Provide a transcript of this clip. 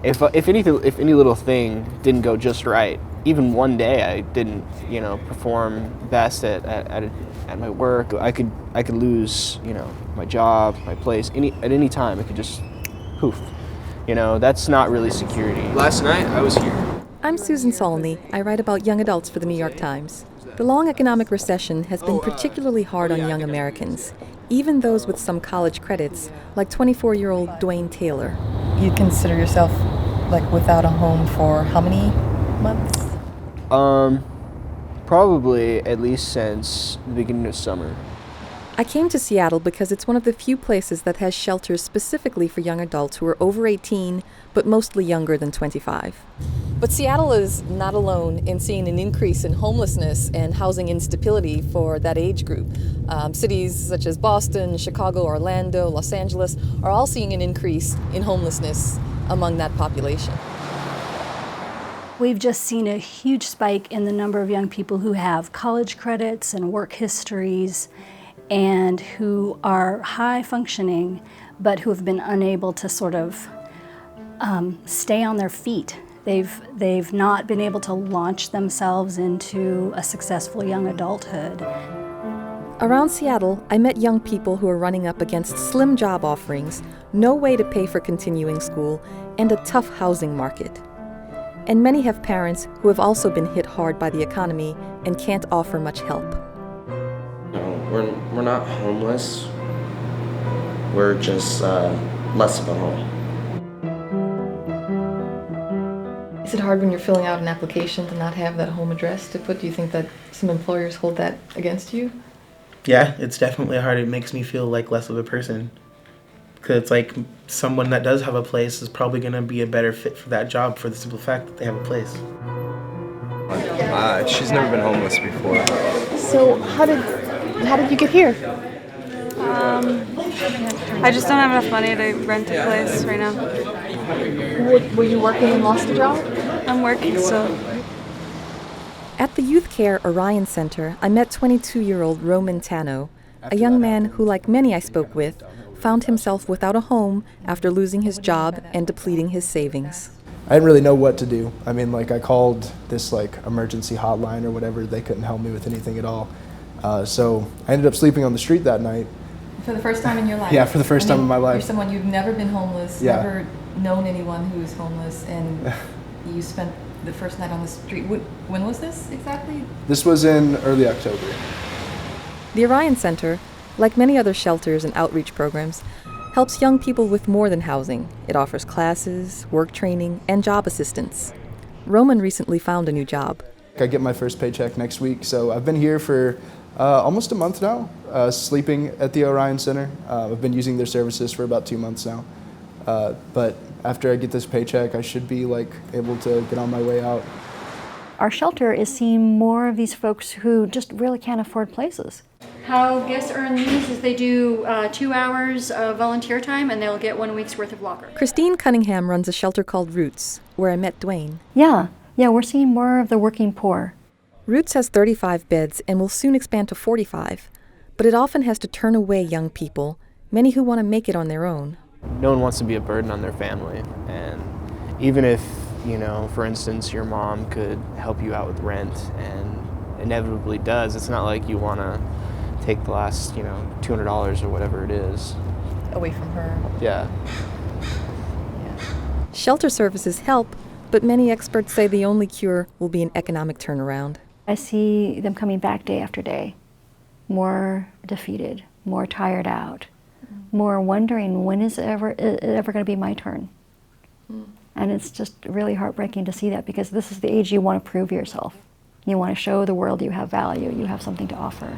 if any little thing didn't go just right, even one day I didn't, perform best at my work, I could lose, my job, my place, at any time. It could just poof. That's not really security. Last night I was here. I'm Susan Saulny. I write about young adults for the New York Times. The long economic recession has been particularly hard on young Americans, even those with some college credits, like 24-year-old Dwayne Taylor. You'd consider yourself, without a home for how many months? Probably at least since the beginning of summer. I came to Seattle because it's one of the few places that has shelters specifically for young adults who are over 18, but mostly younger than 25. But Seattle is not alone in seeing an increase in homelessness and housing instability for that age group. Cities such as Boston, Chicago, Orlando, Los Angeles are all seeing an increase in homelessness among that population. We've just seen a huge spike in the number of young people who have college credits and work histories and who are high functioning, but who have been unable to sort of stay on their feet. They've not been able to launch themselves into a successful young adulthood. Around Seattle, I met young people who are running up against slim job offerings, no way to pay for continuing school, and a tough housing market. And many have parents who have also been hit hard by the economy and can't offer much help. No, we're not homeless. We're just less of a home. Is it hard when you're filling out an application to not have that home address to put? Do you think that some employers hold that against you? Yeah, it's definitely hard. It makes me feel like less of a person. Because it's like someone that does have a place is probably going to be a better fit for that job for the simple fact that they have a place. She's never been homeless before. So how did you get here? I just don't have enough money to rent a place right now. Were you working and lost a job? I'm working still. At the Youth Care ORION Center, I met 22-year-old Roman Tano, a young man who, like many I spoke with, found himself without a home after losing his job and depleting his savings. I didn't really know what to do. I mean, I called this emergency hotline or whatever. They couldn't help me with anything at all. So I ended up sleeping on the street that night. For the first time in your life? Yeah, for the first time in my life. You're someone, you've never been homeless, never known anyone who's homeless, and you spent the first night on the street. When was this exactly? This was in early October. The ORION Center, like many other shelters and outreach programs, helps young people with more than housing. It offers classes, work training, and job assistance. Roman recently found a new job. I get my first paycheck next week, so I've been here for almost a month now, sleeping at the ORION Center. I've been using their services for about 2 months now. But after I get this paycheck, I should be able to get on my way out. Our shelter is seeing more of these folks who just really can't afford places. How guests earn these is they do 2 hours of volunteer time and they'll get 1 week's worth of locker. Christine Cunningham runs a shelter called Roots, where I met Dwayne. Yeah, we're seeing more of the working poor. Roots has 35 beds and will soon expand to 45, but it often has to turn away young people, many who want to make it on their own. No one wants to be a burden on their family, and even if, for instance, your mom could help you out with rent and inevitably does, it's not like you want to take the last, $200 or whatever it is. Away from her. Yeah. Shelter services help, but many experts say the only cure will be an economic turnaround. I see them coming back day after day, more defeated, more tired out, more wondering when is it ever going to be my turn. And it's just really heartbreaking to see that, because this is the age you want to prove yourself. You want to show the world you have value, you have something to offer.